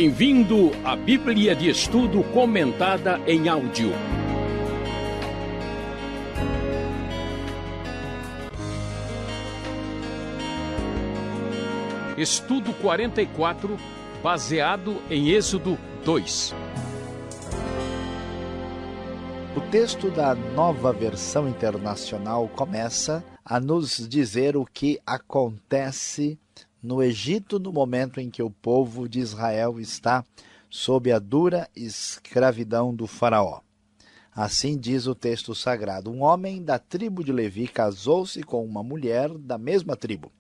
Bem-vindo à Bíblia de Estudo comentada em áudio. Estudo 44, baseado em Êxodo 2. O texto da Nova Versão Internacional começa a nos dizer o que acontece no Egito no momento em que o povo de Israel está sob a dura escravidão do faraó. Assim diz o texto sagrado: um homem da tribo de Levi casou-se com uma mulher da mesma tribo.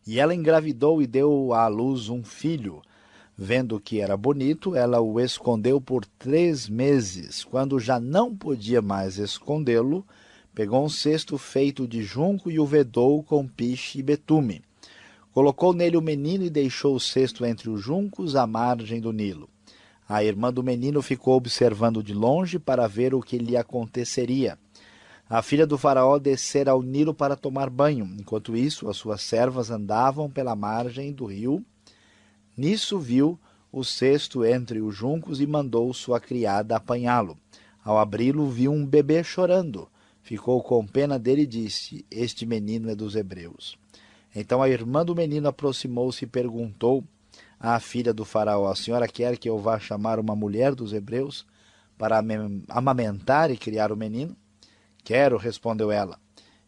E ela engravidou e deu à luz um filho. Vendo que era bonito, ela o escondeu por 3 meses. Quando já não podia mais escondê-lo, pegou um cesto feito de junco e o vedou com piche e betume. Colocou nele o menino e deixou o cesto entre os juncos à margem do Nilo. A irmã do menino ficou observando de longe para ver o que lhe aconteceria. A filha do faraó descera ao Nilo para tomar banho. Enquanto isso, as suas servas andavam pela margem do rio. Nisso viu o cesto entre os juncos e mandou sua criada apanhá-lo. Ao abri-lo, viu um bebê chorando. Ficou com pena dele e disse: este menino é dos hebreus. Então a irmã do menino aproximou-se e perguntou à filha do faraó: a senhora quer que eu vá chamar uma mulher dos hebreus para amamentar e criar o menino? Quero, respondeu ela.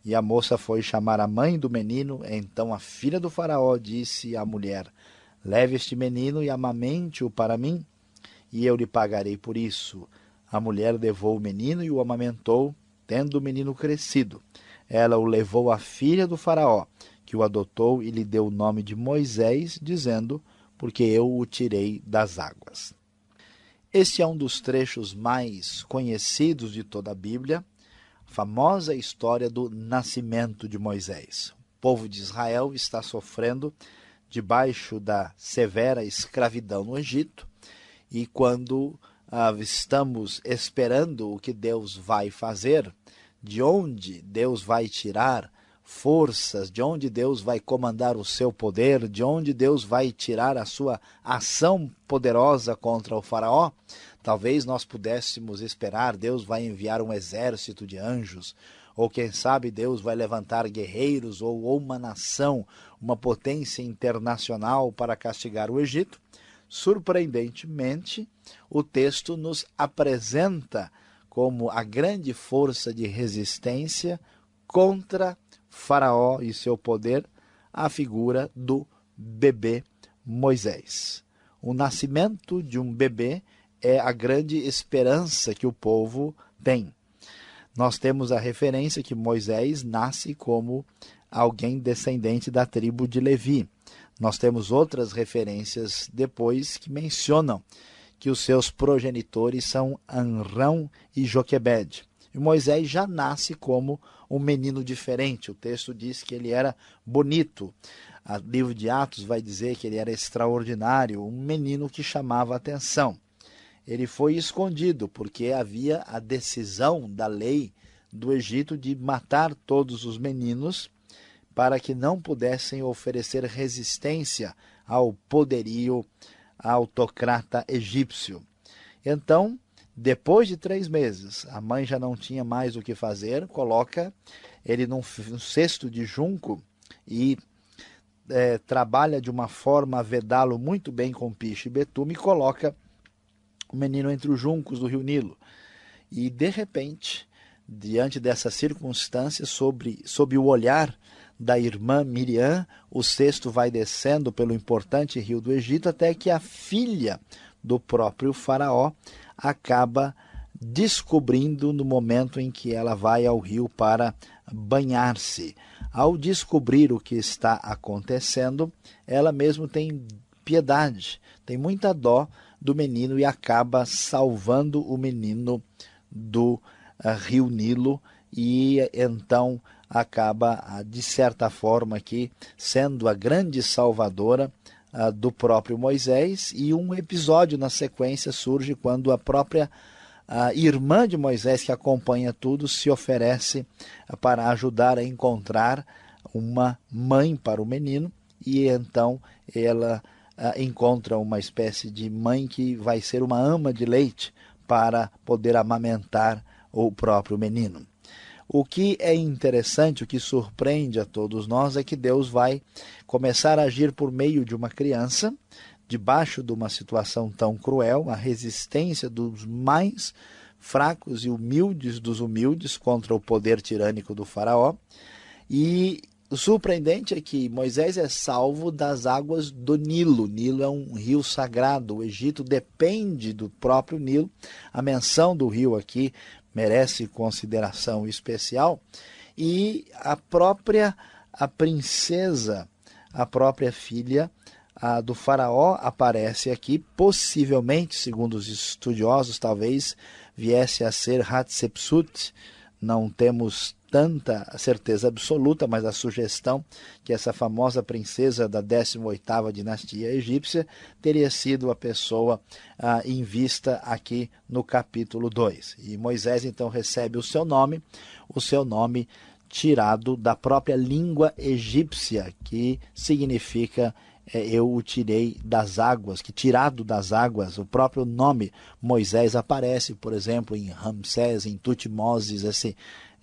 E a moça foi chamar a mãe do menino. Então a filha do faraó disse à mulher: leve este menino e amamente-o para mim, e eu lhe pagarei por isso. A mulher levou o menino e o amamentou. Tendo o menino crescido, ela o levou à filha do faraó, que o adotou e lhe deu o nome de Moisés, dizendo: porque eu o tirei das águas. Este é um dos trechos mais conhecidos de toda a Bíblia, a famosa história do nascimento de Moisés. O povo de Israel está sofrendo debaixo da severa escravidão no Egito, e quando estamos esperando o que Deus vai fazer, de onde Deus vai tirar forças, de onde Deus vai comandar o seu poder, de onde Deus vai tirar a sua ação poderosa contra o faraó, talvez nós pudéssemos esperar: Deus vai enviar um exército de anjos, ou quem sabe Deus vai levantar guerreiros ou uma nação, uma potência internacional para castigar o Egito. Surpreendentemente, o texto nos apresenta como a grande força de resistência contra Faraó e seu poder a figura do bebê Moisés. O nascimento de um bebê é a grande esperança que o povo tem. Nós temos a referência que Moisés nasce como alguém descendente da tribo de Levi. Nós temos outras referências depois que mencionam que os seus progenitores são Amrão e Joquebede. E Moisés já nasce como um menino diferente. O texto diz que ele era bonito. O livro de Atos vai dizer que ele era extraordinário, um menino que chamava a atenção. Ele foi escondido porque havia a decisão da lei do Egito de matar todos os meninos para que não pudessem oferecer resistência ao poderio autocrata egípcio. Então, depois de 3 meses, a mãe já não tinha mais o que fazer, coloca ele num cesto de junco e trabalha de uma forma a vedá-lo muito bem com piche e betume e coloca o menino entre os juncos do rio Nilo. E, de repente, diante dessa circunstância, sob o olhar da irmã Miriam, o cesto vai descendo pelo importante rio do Egito até que a filha do próprio faraó acaba descobrindo no momento em que ela vai ao rio para banhar-se. Ao descobrir o que está acontecendo, ela mesmo tem piedade, tem muita dó do menino e acaba salvando o menino do rio Nilo, e então acaba, de certa forma, aqui sendo a grande salvadora do próprio Moisés. E um episódio na sequência surge quando a própria irmã de Moisés, que acompanha tudo, se oferece para ajudar a encontrar uma mãe para o menino, e então ela encontra uma espécie de mãe que vai ser uma ama de leite para poder amamentar o próprio menino. O que é interessante, o que surpreende a todos nós é que Deus vai começar a agir por meio de uma criança, debaixo de uma situação tão cruel, a resistência dos mais fracos e humildes dos humildes contra o poder tirânico do faraó. E o surpreendente é que Moisés é salvo das águas do Nilo. O Nilo é um rio sagrado, o Egito depende do próprio Nilo. A menção do rio aqui merece consideração especial. E a princesa, a própria filha do faraó aparece aqui, possivelmente, segundo os estudiosos, talvez viesse a ser Hatshepsut. Não temos tanta certeza absoluta, mas a sugestão que essa famosa princesa da 18ª dinastia egípcia teria sido a pessoa em vista aqui no capítulo 2. E Moisés então recebe o seu nome tirado da própria língua egípcia, que significa eu o tirei das águas, que tirado das águas. O próprio nome Moisés aparece, por exemplo, em Ramsés, em Tutmoses.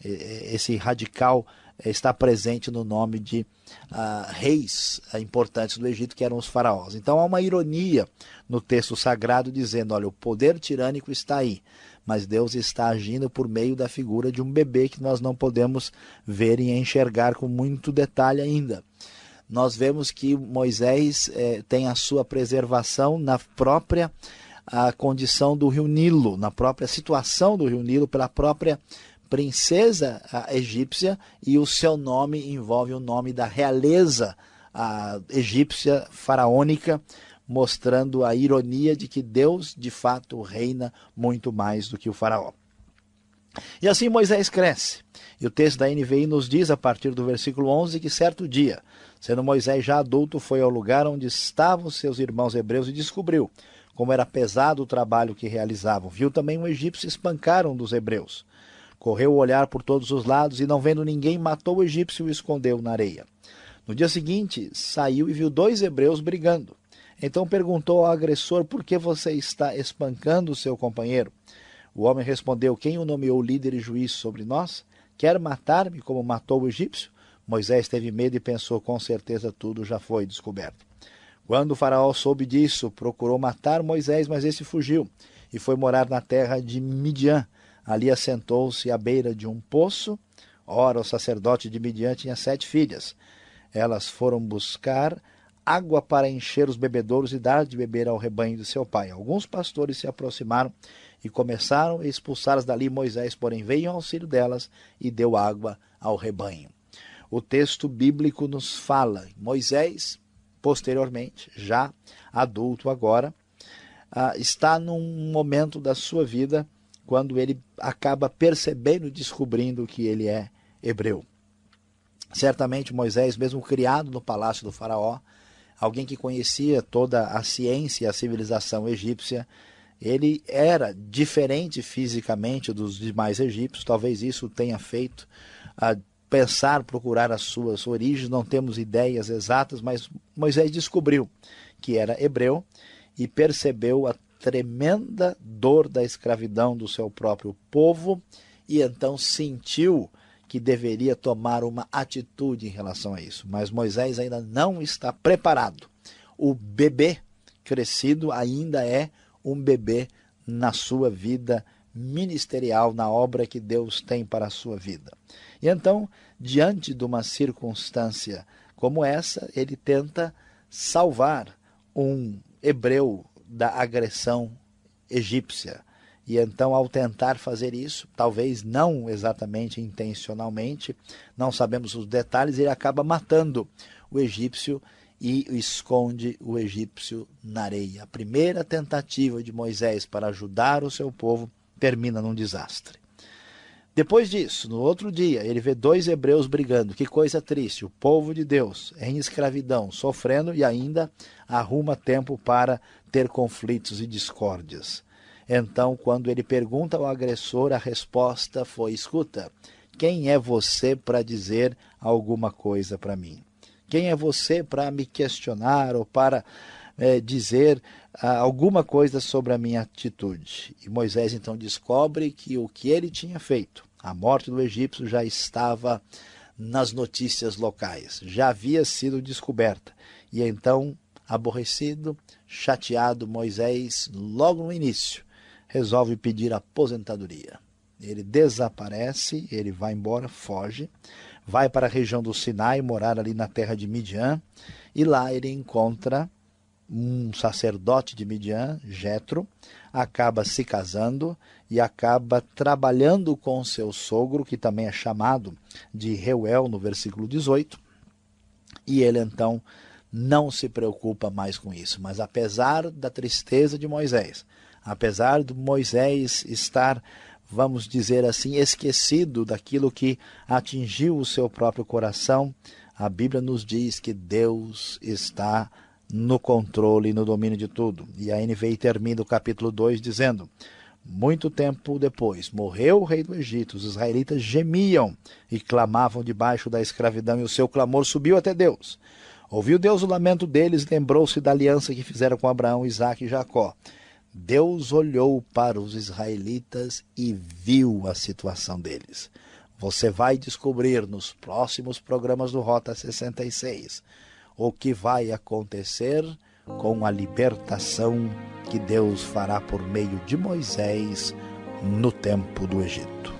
Esse radical está presente no nome de reis importantes do Egito, que eram os faraós. Então há uma ironia no texto sagrado dizendo, olha, o poder tirânico está aí, mas Deus está agindo por meio da figura de um bebê que nós não podemos ver e enxergar com muito detalhe ainda. Nós vemos que Moisés tem a sua preservação na própria condição do rio Nilo, na própria situação do rio Nilo, pela própria princesa egípcia, e o seu nome envolve o nome da realeza egípcia faraônica, mostrando a ironia de que Deus de fato reina muito mais do que o faraó. E assim Moisés cresce. E o texto da NVI nos diz, a partir do versículo 11, que certo dia, sendo Moisés já adulto, foi ao lugar onde estavam seus irmãos hebreus e descobriu como era pesado o trabalho que realizavam. Viu também um egípcio espancar um dos hebreus. Correu o olhar por todos os lados e, não vendo ninguém, matou o egípcio e o escondeu na areia. No dia seguinte, saiu e viu 2 hebreus brigando. Então perguntou ao agressor, por que você está espancando o seu companheiro? O homem respondeu, quem o nomeou líder e juiz sobre nós? Quer matar-me como matou o egípcio? Moisés teve medo e pensou, com certeza tudo já foi descoberto. Quando o faraó soube disso, procurou matar Moisés, mas esse fugiu e foi morar na terra de Midian. Ali assentou-se à beira de um poço. Ora, o sacerdote de Midian tinha 7 filhas. Elas foram buscar água para encher os bebedouros e dar de beber ao rebanho de seu pai. Alguns pastores se aproximaram e começaram a expulsá-las dali. Moisés, porém, veio em auxílio delas e deu água ao rebanho. O texto bíblico nos fala, Moisés, posteriormente, já adulto agora, está num momento da sua vida quando ele acaba percebendo e descobrindo que ele é hebreu. Certamente Moisés, mesmo criado no palácio do faraó, alguém que conhecia toda a ciência e a civilização egípcia, ele era diferente fisicamente dos demais egípcios. Talvez isso tenha feito pensar, procurar as suas origens. Não temos ideias exatas, mas Moisés descobriu que era hebreu e percebeu a tremenda dor da escravidão do seu próprio povo, e então sentiu que deveria tomar uma atitude em relação a isso. Mas Moisés ainda não está preparado. O bebê crescido ainda é um bebê na sua vida ministerial, na obra que Deus tem para a sua vida. E então, diante de uma circunstância como essa, ele tenta salvar um hebreu da agressão egípcia. E então, ao tentar fazer isso, talvez não exatamente intencionalmente, não sabemos os detalhes, ele acaba matando o egípcio e esconde o egípcio na areia. A primeira tentativa de Moisés para ajudar o seu povo termina num desastre. Depois disso, no outro dia, ele vê 2 hebreus brigando. Que coisa triste, o povo de Deus em escravidão, sofrendo, e ainda arruma tempo para ter conflitos e discórdias. Então, quando ele pergunta ao agressor, a resposta foi, escuta, quem é você para dizer alguma coisa para mim? Quem é você para me questionar ou para dizer alguma coisa sobre a minha atitude. E Moisés então descobre que o que ele tinha feito, a morte do egípcio, já estava nas notícias locais, já havia sido descoberta. E então, aborrecido, chateado, Moisés, logo no início, resolve pedir aposentadoria. Ele desaparece, ele vai embora, foge, vai para a região do Sinai, morar ali na terra de Midian, e lá ele encontra um sacerdote de Midian, Jetro, acaba se casando e acaba trabalhando com seu sogro, que também é chamado de Reuel, no versículo 18, e ele então não se preocupa mais com isso. Mas apesar da tristeza de Moisés, apesar de Moisés estar, vamos dizer assim, esquecido daquilo que atingiu o seu próprio coração, a Bíblia nos diz que Deus está no controle e no domínio de tudo. E a NVI termina o capítulo 2 dizendo: muito tempo depois, morreu o rei do Egito, os israelitas gemiam e clamavam debaixo da escravidão, e o seu clamor subiu até Deus. Ouviu Deus o lamento deles e lembrou-se da aliança que fizeram com Abraão, Isaque e Jacó. Deus olhou para os israelitas e viu a situação deles. Você vai descobrir nos próximos programas do Rota 66 o que vai acontecer com a libertação que Deus fará por meio de Moisés no tempo do Egito.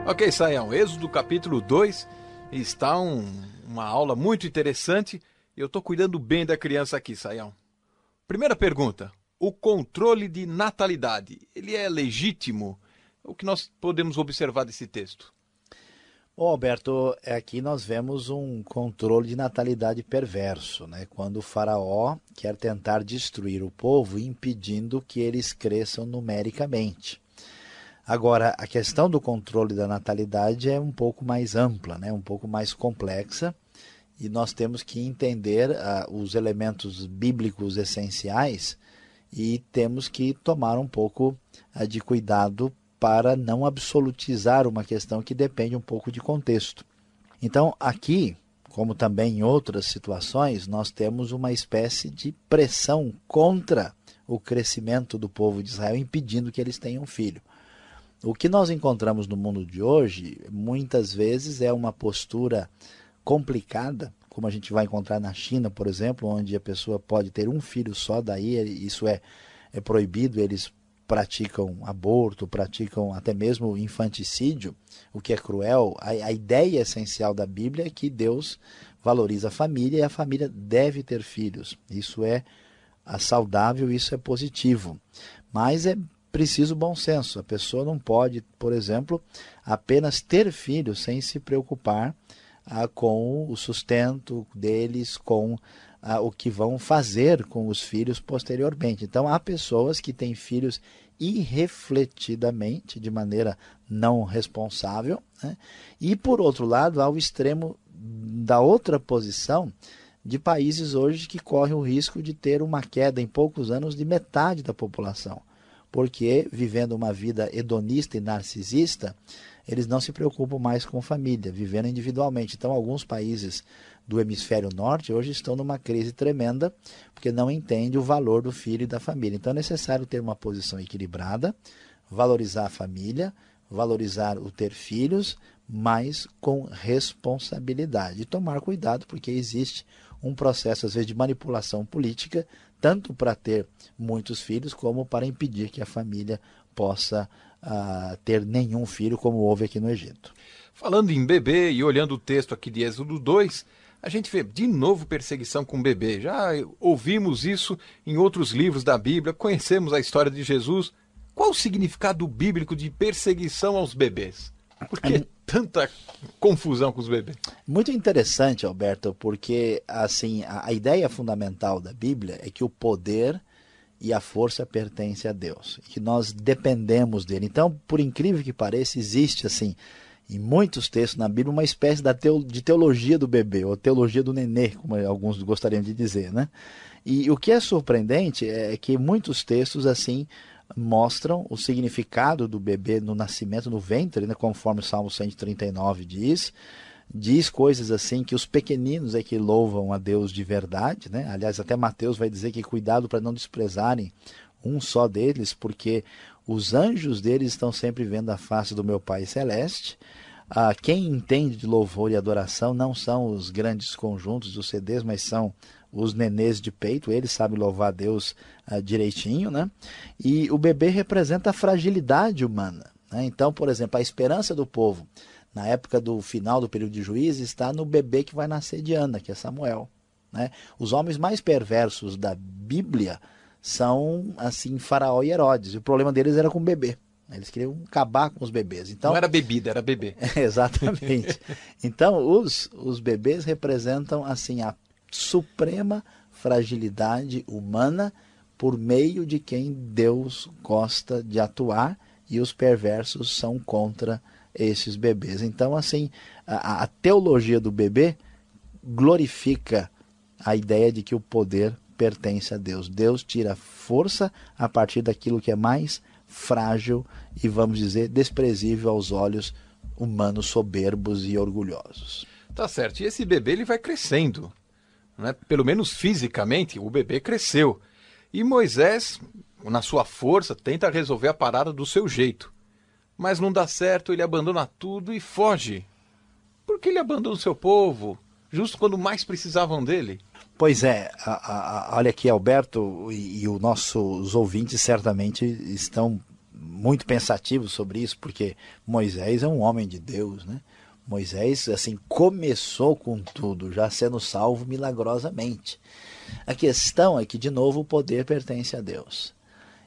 Ok, Sayão, Êxodo capítulo 2 está uma aula muito interessante e eu estou cuidando bem da criança aqui, Sayão. Primeira pergunta, o controle de natalidade, ele é legítimo? O que nós podemos observar desse texto? Bom, Alberto, aqui nós vemos um controle de natalidade perverso, né? Quando o faraó quer tentar destruir o povo, impedindo que eles cresçam numericamente. Agora, a questão do controle da natalidade é um pouco mais ampla, né? Um pouco mais complexa, e nós temos que entender os elementos bíblicos essenciais e temos que tomar um pouco de cuidado para não absolutizar uma questão que depende um pouco de contexto. Então, aqui, como também em outras situações, nós temos uma espécie de pressão contra o crescimento do povo de Israel, impedindo que eles tenham filho. O que nós encontramos no mundo de hoje, muitas vezes, é uma postura complicada, como a gente vai encontrar na China, por exemplo, onde a pessoa pode ter um filho só, daí isso é proibido, eles praticam aborto, praticam até mesmo infanticídio, o que é cruel. A ideia essencial da Bíblia é que Deus valoriza a família e a família deve ter filhos. Isso é saudável, isso é positivo. Mas é preciso bom senso. A pessoa não pode, por exemplo, apenas ter filhos sem se preocupar com o sustento deles, com o que vão fazer com os filhos posteriormente. Então, há pessoas que têm filhos irrefletidamente, de maneira não responsável, né? E, por outro lado, há o extremo da outra posição de países hoje que correm o risco de ter uma queda em poucos anos de metade da população, porque, vivendo uma vida hedonista e narcisista, eles não se preocupam mais com família, vivendo individualmente. Então, alguns países do hemisfério norte hoje estão numa crise tremenda, porque não entendem o valor do filho e da família. Então, é necessário ter uma posição equilibrada, valorizar a família, valorizar o ter filhos, mas com responsabilidade. E tomar cuidado, porque existe um processo, às vezes, de manipulação política, tanto para ter muitos filhos, como para impedir que a família possa ter nenhum filho, como houve aqui no Egito. Falando em bebê e olhando o texto aqui de Êxodo 2, a gente vê de novo perseguição com bebê. Já ouvimos isso em outros livros da Bíblia, conhecemos a história de Jesus. Qual o significado bíblico de perseguição aos bebês? Por que tanta confusão com os bebês? Muito interessante, Alberto, porque assim, a ideia fundamental da Bíblia é que o poder e a força pertence a Deus, que nós dependemos dele. Então, por incrível que pareça, existe assim, em muitos textos na Bíblia, uma espécie de teologia do bebê, ou teologia do nenê, como alguns gostariam de dizer, né? E o que é surpreendente é que muitos textos assim mostram o significado do bebê no nascimento, no ventre, né? Conforme o Salmo 139 diz coisas assim, que os pequeninos é que louvam a Deus de verdade, né? Aliás, até Mateus vai dizer que cuidado para não desprezarem um só deles, porque os anjos deles estão sempre vendo a face do meu Pai Celeste. Quem entende de louvor e adoração não são os grandes conjuntos dos CDs, mas são os nenês de peito, eles sabem louvar a Deus direitinho, né? E o bebê representa a fragilidade humana, né? Então, por exemplo, a esperança do povo na época do final do período de Juízes está no bebê que vai nascer de Ana, que é Samuel, né? Os homens mais perversos da Bíblia são assim Faraó e Herodes, e o problema deles era com o bebê. Eles queriam acabar com os bebês. Então, não era bebida, era bebê. Exatamente. Então, os bebês representam assim a suprema fragilidade humana por meio de quem Deus gosta de atuar, e os perversos são contra esses bebês. Então, assim, a teologia do bebê glorifica a ideia de que o poder pertence a Deus. Deus tira força a partir daquilo que é mais frágil e, vamos dizer, desprezível aos olhos humanos soberbos e orgulhosos. Tá certo. E esse bebê ele vai crescendo, né? Pelo menos fisicamente, o bebê cresceu. E Moisés, na sua força, tenta resolver a parada do seu jeito. Mas não dá certo, ele abandona tudo e foge. Por que ele abandona o seu povo, justo quando mais precisavam dele? Pois é, olha aqui, Alberto, e os nossos ouvintes certamente estão muito pensativos sobre isso, porque Moisés é um homem de Deus, né? Moisés, assim, começou com tudo, já sendo salvo milagrosamente. A questão é que, de novo, o poder pertence a Deus.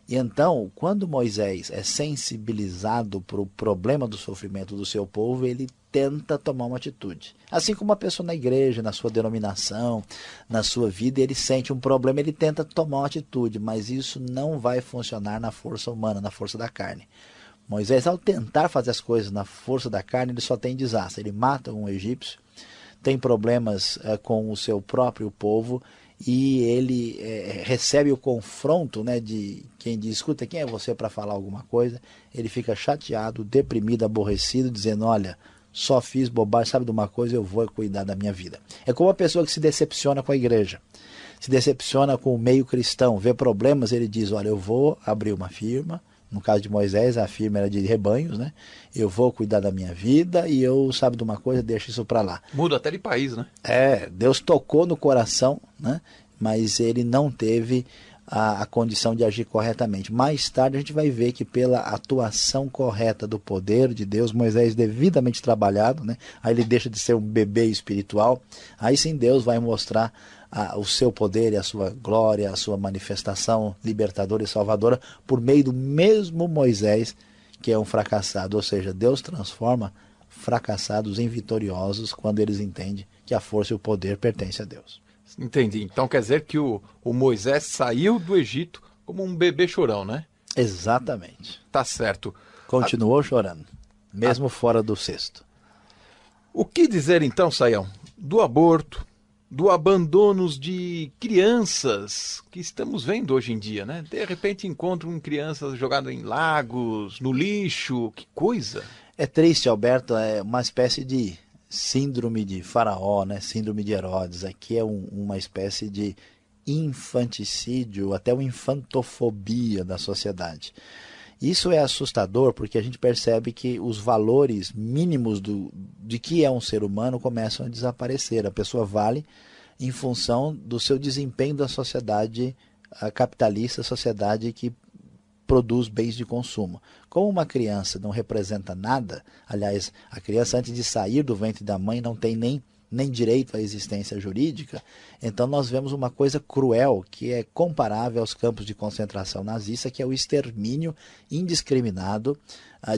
E então, quando Moisés é sensibilizado para o problema do sofrimento do seu povo, ele tenta tomar uma atitude. Assim como uma pessoa na igreja, na sua denominação, na sua vida, ele sente um problema, ele tenta tomar uma atitude, mas isso não vai funcionar na força humana, na força da carne. Moisés, ao tentar fazer as coisas na força da carne, ele só tem desastre. Ele mata um egípcio, tem problemas com o seu próprio povo, e ele recebe o confronto, né, de quem diz, escuta, quem é você para falar alguma coisa? Ele fica chateado, deprimido, aborrecido, dizendo, olha, só fiz bobagem, sabe de uma coisa, eu vou cuidar da minha vida. É como uma pessoa que se decepciona com a igreja, se decepciona com o meio cristão, vê problemas, ele diz, olha, eu vou abrir uma firma. No caso de Moisés, a firma era de rebanhos, né? Eu vou cuidar da minha vida e eu, sabe de uma coisa, deixo isso para lá. Muda até de país, né? Deus tocou no coração, né? Mas ele não teve a condição de agir corretamente. Mais tarde a gente vai ver que pela atuação correta do poder de Deus, Moisés devidamente trabalhado, né? Aí ele deixa de ser um bebê espiritual, aí sim Deus vai mostrar o seu poder e a sua glória, a sua manifestação libertadora e salvadora por meio do mesmo Moisés, que é um fracassado. Ou seja, Deus transforma fracassados em vitoriosos quando eles entendem que a força e o poder pertencem a Deus. Entendi. Então quer dizer que o Moisés saiu do Egito como um bebê chorão, né? Exatamente. Tá certo. Continuou chorando, mesmo fora do cesto. O que dizer então, Saião, do aborto, do abandono de crianças que estamos vendo hoje em dia, né? De repente encontram crianças jogadas em lagos, no lixo, que coisa! É triste, Alberto, é uma espécie de síndrome de Faraó, né? Síndrome de Herodes. Aqui é uma espécie de infanticídio, até uma infantofobia da sociedade. Isso é assustador porque a gente percebe que os valores mínimos de que é um ser humano começam a desaparecer. A pessoa vale em função do seu desempenho da sociedade capitalista, sociedade que produz bens de consumo. Como uma criança não representa nada, aliás, a criança antes de sair do ventre da mãe não tem nem nem direito à existência jurídica, então nós vemos uma coisa cruel que é comparável aos campos de concentração nazista, que é o extermínio indiscriminado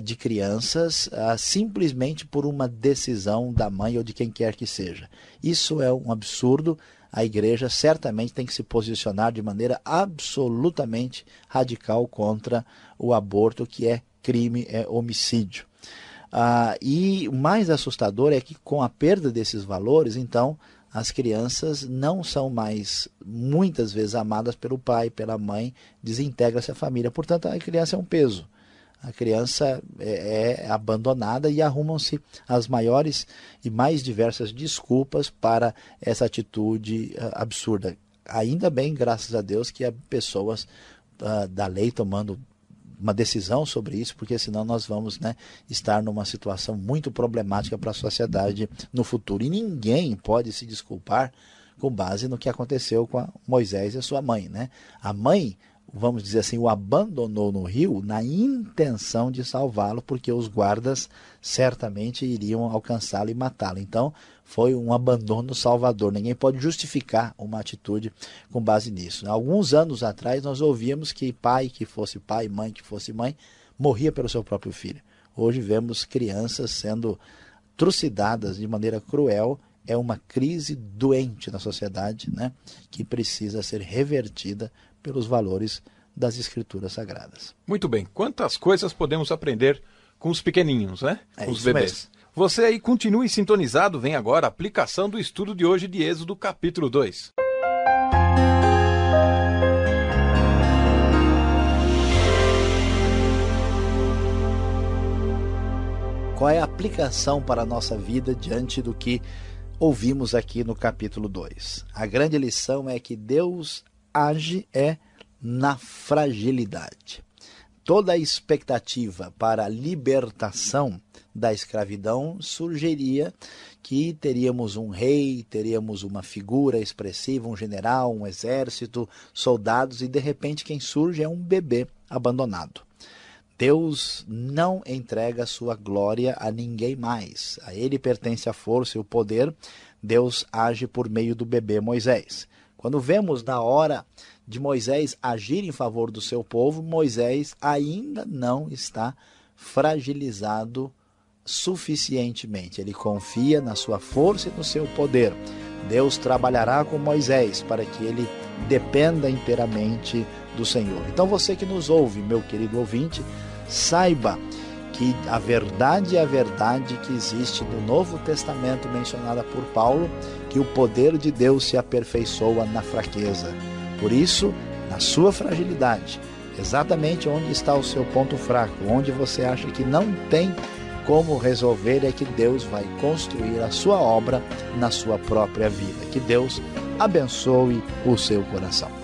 de crianças simplesmente por uma decisão da mãe ou de quem quer que seja. Isso é um absurdo. A igreja certamente tem que se posicionar de maneira absolutamente radical contra o aborto, que é crime, é homicídio. E o mais assustador é que com a perda desses valores, então, as crianças não são mais, muitas vezes, amadas pelo pai, pela mãe, desintegra-se a família. Portanto, a criança é um peso. A criança é abandonada e arrumam-se as maiores e mais diversas desculpas para essa atitude absurda. Ainda bem, graças a Deus, que há pessoas da lei tomando uma decisão sobre isso, porque senão nós vamos, estar numa situação muito problemática para a sociedade no futuro. E ninguém pode se desculpar com base no que aconteceu com Moisés e a sua mãe. A mãe, vamos dizer assim, o abandonou no rio na intenção de salvá-lo, porque os guardas certamente iriam alcançá-lo e matá-lo. Então, foi um abandono salvador. Ninguém pode justificar uma atitude com base nisso. Alguns anos atrás, nós ouvíamos que pai que fosse pai, mãe que fosse mãe, morria pelo seu próprio filho. Hoje vemos crianças sendo trucidadas de maneira cruel. É uma crise doente na sociedade, que precisa ser revertida pelos valores das Escrituras Sagradas. Muito bem. Quantas coisas podemos aprender com os pequeninhos, com os bebês? Mesmo. Você aí continue sintonizado, vem agora a aplicação do estudo de hoje de Êxodo capítulo 2. Qual é a aplicação para a nossa vida diante do que ouvimos aqui no capítulo 2? A grande lição é que Deus age na fragilidade. Toda a expectativa para a libertação da escravidão surgiria que teríamos um rei, teríamos uma figura expressiva, um general, um exército, soldados, e de repente quem surge é um bebê abandonado. Deus não entrega sua glória a ninguém mais. A ele pertence a força e o poder. Deus age por meio do bebê Moisés. Quando vemos na hora de Moisés agir em favor do seu povo, Moisés ainda não está fragilizado suficientemente. Ele confia na sua força e no seu poder. Deus trabalhará com Moisés para que ele dependa inteiramente do Senhor. Então você que nos ouve, meu querido ouvinte, saiba que a verdade é a verdade que existe no Novo Testamento mencionada por Paulo, que o poder de Deus se aperfeiçoa na fraqueza. Por isso, na sua fragilidade, exatamente onde está o seu ponto fraco, onde você acha que não tem como resolver, é que Deus vai construir a sua obra na sua própria vida. Que Deus abençoe o seu coração.